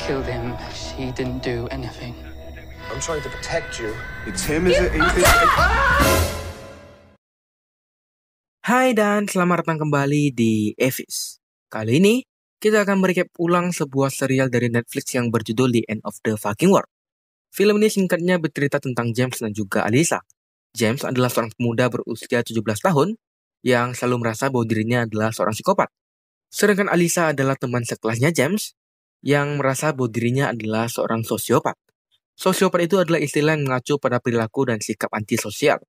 killed him. She didn't do anything. I'm trying to protect you. It's him, is it? Hai dan selamat datang kembali di Evis. Kali ini kita akan merecap ulang sebuah serial dari Netflix yang berjudul The End of the Fucking World. Film ini singkatnya bercerita tentang James dan juga Alyssa. James adalah seorang pemuda berusia 17 tahun yang selalu merasa bahwa dirinya adalah seorang psikopat. Sedangkan Alyssa adalah teman sekelasnya James yang merasa bahwa dirinya adalah seorang sosiopat. Sosiopat itu adalah istilah yang mengacu pada perilaku dan sikap antisosial.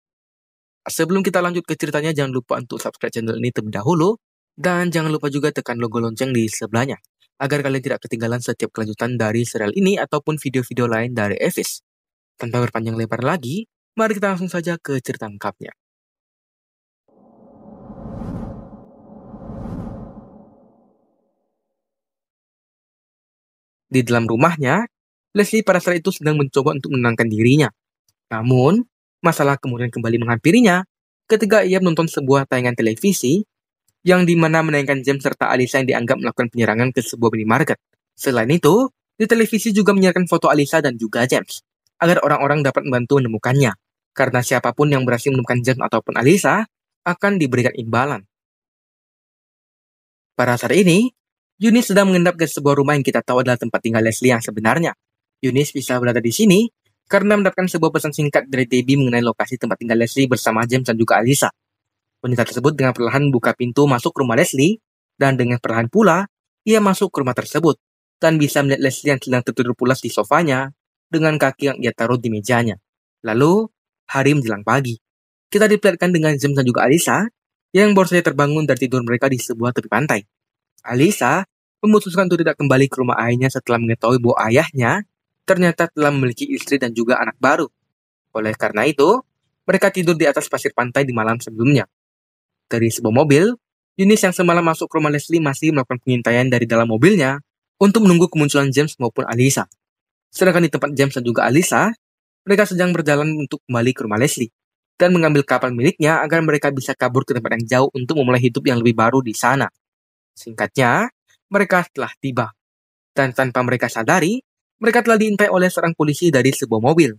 Sebelum kita lanjut ke ceritanya, jangan lupa untuk subscribe channel ini terlebih dahulu. Dan jangan lupa juga tekan logo lonceng di sebelahnya, agar kalian tidak ketinggalan setiap kelanjutan dari serial ini ataupun video-video lain dari Evis. Tanpa berpanjang lebar lagi, mari kita langsung saja ke cerita lengkapnya. Di dalam rumahnya, Leslie pada saat itu sedang mencoba untuk menenangkan dirinya. Namun, masalah kemudian kembali menghampirinya ketika ia menonton sebuah tayangan televisi yang dimana menayangkan James serta Alyssa yang dianggap melakukan penyerangan ke sebuah minimarket. Selain itu, di televisi juga menyiarkan foto Alyssa dan juga James, agar orang-orang dapat membantu menemukannya. Karena siapapun yang berhasil menemukan James ataupun Alyssa akan diberikan imbalan. Pada saat ini, Eunice sedang mengendap ke sebuah rumah yang kita tahu adalah tempat tinggal Leslie yang sebenarnya. Eunice bisa berada di sini karena mendapatkan sebuah pesan singkat dari Debbie mengenai lokasi tempat tinggal Leslie bersama James dan juga Alyssa. Wanita tersebut dengan perlahan membuka pintu masuk ke rumah Leslie, dan dengan perlahan pula, ia masuk ke rumah tersebut, dan bisa melihat Leslie yang sedang tertidur pulas di sofanya, dengan kaki yang ia taruh di mejanya. Lalu, hari menjelang pagi. Kita diperlihatkan dengan James dan juga Alyssa, yang baru saja terbangun dari tidur mereka di sebuah tepi pantai. Alyssa memutuskan untuk tidak kembali ke rumah ayahnya setelah mengetahui bahwa ayahnya ternyata telah memiliki istri dan juga anak baru. Oleh karena itu, mereka tidur di atas pasir pantai di malam sebelumnya. Dari sebuah mobil, Eunice yang semalam masuk ke rumah Leslie masih melakukan pengintaian dari dalam mobilnya untuk menunggu kemunculan James maupun Alyssa. Sedangkan di tempat James dan juga Alyssa, mereka sedang berjalan untuk kembali ke rumah Leslie dan mengambil kapal miliknya agar mereka bisa kabur ke tempat yang jauh untuk memulai hidup yang lebih baru di sana. Singkatnya, mereka telah tiba. Dan tanpa mereka sadari, mereka telah diintai oleh seorang polisi dari sebuah mobil.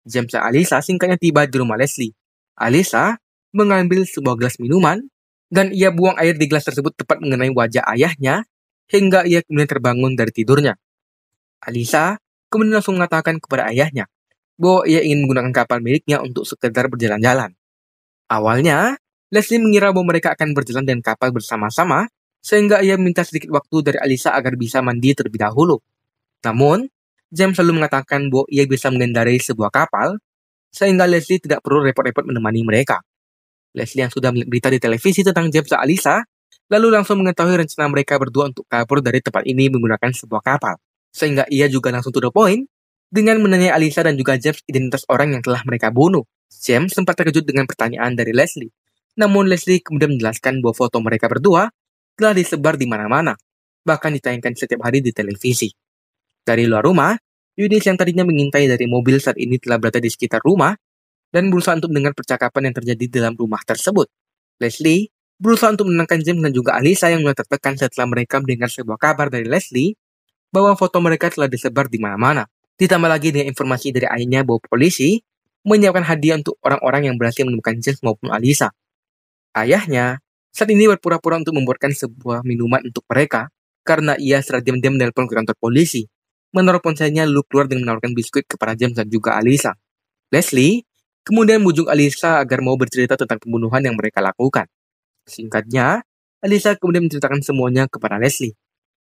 James dan Alyssa singkatnya tiba di rumah Leslie. Alyssa mengambil sebuah gelas minuman, dan ia buang air di gelas tersebut tepat mengenai wajah ayahnya, hingga ia kemudian terbangun dari tidurnya. Alyssa kemudian langsung mengatakan kepada ayahnya, bahwa ia ingin menggunakan kapal miliknya untuk sekedar berjalan-jalan. Awalnya, Leslie mengira bahwa mereka akan berjalan dengan kapal bersama-sama, sehingga ia minta sedikit waktu dari Alyssa agar bisa mandi terlebih dahulu. Namun, James selalu mengatakan bahwa ia bisa mengendarai sebuah kapal, sehingga Leslie tidak perlu repot-repot menemani mereka. Leslie yang sudah melihat berita di televisi tentang James dan Alyssa, lalu langsung mengetahui rencana mereka berdua untuk kabur dari tempat ini menggunakan sebuah kapal. Sehingga ia juga langsung to the point, dengan menanyai Alyssa dan juga James identitas orang yang telah mereka bunuh. James sempat terkejut dengan pertanyaan dari Leslie. Namun Leslie kemudian menjelaskan bahwa foto mereka berdua telah disebar di mana-mana, bahkan ditayangkan setiap hari di televisi. Dari luar rumah, Eunice yang tadinya mengintai dari mobil saat ini telah berada di sekitar rumah dan berusaha untuk mendengar percakapan yang terjadi dalam rumah tersebut. Leslie berusaha untuk menenangkan James dan juga Alyssa yang mulai tertekan setelah mereka mendengar sebuah kabar dari Leslie bahwa foto mereka telah disebar di mana-mana. Ditambah lagi dengan informasi dari ayahnya bahwa polisi menyiapkan hadiah untuk orang-orang yang berhasil menemukan James maupun Alyssa. Ayahnya saat ini berpura-pura untuk membuatkan sebuah minuman untuk mereka karena ia secara diam-diam menelpon ke kantor polisi. Menaruh ponselnya lalu keluar dengan menawarkan biskuit kepada James dan juga Alyssa. Leslie kemudian membujuk Alyssa agar mau bercerita tentang pembunuhan yang mereka lakukan. Singkatnya, Alyssa kemudian menceritakan semuanya kepada Leslie.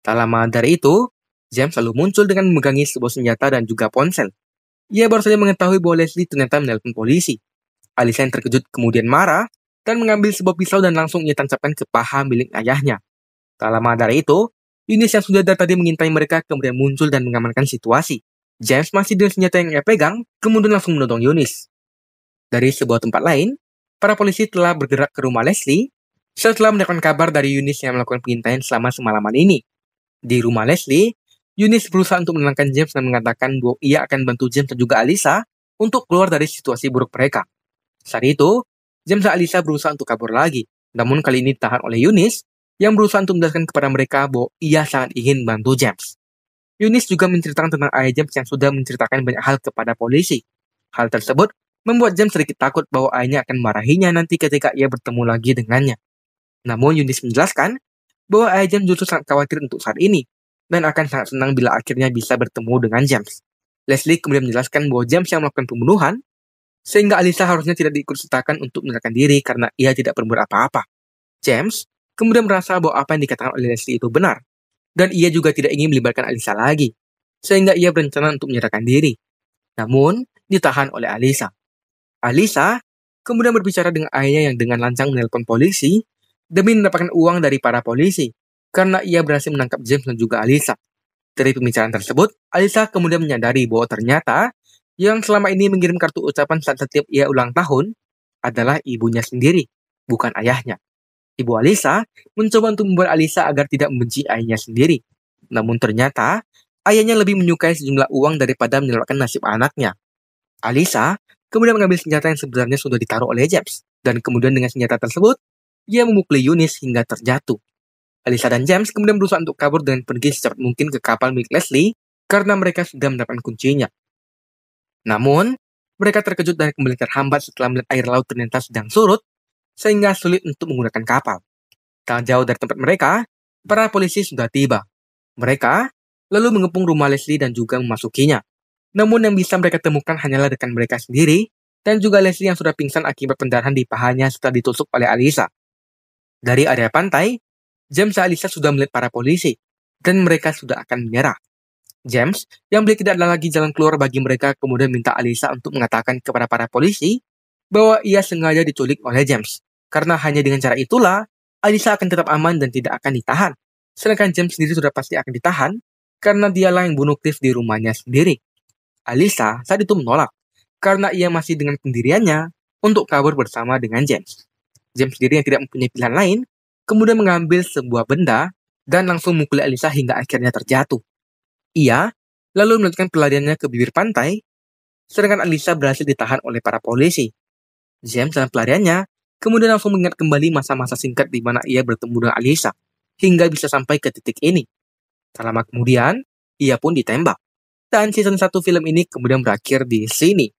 Tak lama dari itu, James lalu muncul dengan memegangi sebuah senjata dan juga ponsel. Ia baru saja mengetahui bahwa Leslie ternyata menelpon polisi. Alyssa yang terkejut kemudian marah dan mengambil sebuah pisau dan langsung ia tancapkan ke paha milik ayahnya. Tak lama dari itu, Eunice yang sudah dari tadi mengintai mereka kemudian muncul dan mengamankan situasi. James masih dengan senjata yang ia pegang, kemudian langsung menodong Eunice. Dari sebuah tempat lain, para polisi telah bergerak ke rumah Leslie setelah mendapatkan kabar dari Eunice yang melakukan pengintaian selama semalaman ini. Di rumah Leslie, Eunice berusaha untuk menenangkan James dan mengatakan bahwa ia akan bantu James dan juga Alyssa untuk keluar dari situasi buruk mereka. Saat itu, James dan Alyssa berusaha untuk kabur lagi, namun kali ini ditahan oleh Eunice yang berusaha untuk menjelaskan kepada mereka bahwa ia sangat ingin bantu James. Eunice juga menceritakan tentang ayah James yang sudah menceritakan banyak hal kepada polisi. Hal tersebut membuat James sedikit takut bahwa ayahnya akan marahinya nanti ketika ia bertemu lagi dengannya. Namun Eunice menjelaskan bahwa ayah James justru sangat khawatir untuk saat ini dan akan sangat senang bila akhirnya bisa bertemu dengan James. Leslie kemudian menjelaskan bahwa James yang melakukan pembunuhan, sehingga Alyssa harusnya tidak diikutsertakan untuk menyerahkan diri karena ia tidak berbuat apa-apa. James kemudian merasa bahwa apa yang dikatakan oleh Leslie itu benar, dan ia juga tidak ingin melibatkan Alyssa lagi, sehingga ia berencana untuk menyerahkan diri. Namun, ditahan oleh Alyssa. Alyssa kemudian berbicara dengan ayahnya yang dengan lancang menelpon polisi demi mendapatkan uang dari para polisi, karena ia berhasil menangkap James dan juga Alyssa. Dari pembicaraan tersebut, Alyssa kemudian menyadari bahwa ternyata yang selama ini mengirim kartu ucapan saat setiap ia ulang tahun adalah ibunya sendiri, bukan ayahnya. Ibu Alyssa mencoba untuk membuat Alyssa agar tidak membenci ayahnya sendiri. Namun ternyata, ayahnya lebih menyukai sejumlah uang daripada menyelamatkan nasib anaknya. Alyssa kemudian mengambil senjata yang sebenarnya sudah ditaruh oleh James, dan kemudian dengan senjata tersebut, ia memukuli Eunice hingga terjatuh. Alyssa dan James kemudian berusaha untuk kabur dan pergi secepat mungkin ke kapal milik Leslie karena mereka sudah mendapatkan kuncinya. Namun, mereka terkejut dan kembali terhambat setelah melihat air laut ternyata sedang surut, sehingga sulit untuk menggunakan kapal. Tak jauh dari tempat mereka, para polisi sudah tiba. Mereka lalu mengepung rumah Leslie dan juga memasukinya. Namun yang bisa mereka temukan hanyalah rekan mereka sendiri, dan juga Leslie yang sudah pingsan akibat pendarahan di pahanya setelah ditusuk oleh Alyssa. Dari area pantai, James dan Alyssa sudah melihat para polisi, dan mereka sudah akan menyerah. James, yang melihat tidak ada lagi jalan keluar bagi mereka, kemudian minta Alyssa untuk mengatakan kepada para polisi bahwa ia sengaja diculik oleh James. Karena hanya dengan cara itulah, Alyssa akan tetap aman dan tidak akan ditahan. Sedangkan James sendiri sudah pasti akan ditahan, karena dialah yang bunuh Cliff di rumahnya sendiri. Alyssa saat itu menolak, karena ia masih dengan pendiriannya untuk kabur bersama dengan James. James sendiri yang tidak mempunyai pilihan lain, kemudian mengambil sebuah benda dan langsung memukuli Alyssa hingga akhirnya terjatuh. Ia lalu melanjutkan pelariannya ke bibir pantai, sedangkan Alyssa berhasil ditahan oleh para polisi. James dalam pelariannya kemudian langsung mengingat kembali masa-masa singkat di mana ia bertemu dengan Alyssa, hingga bisa sampai ke titik ini. Tak lama kemudian, ia pun ditembak. Dan season 1 film ini kemudian berakhir di sini.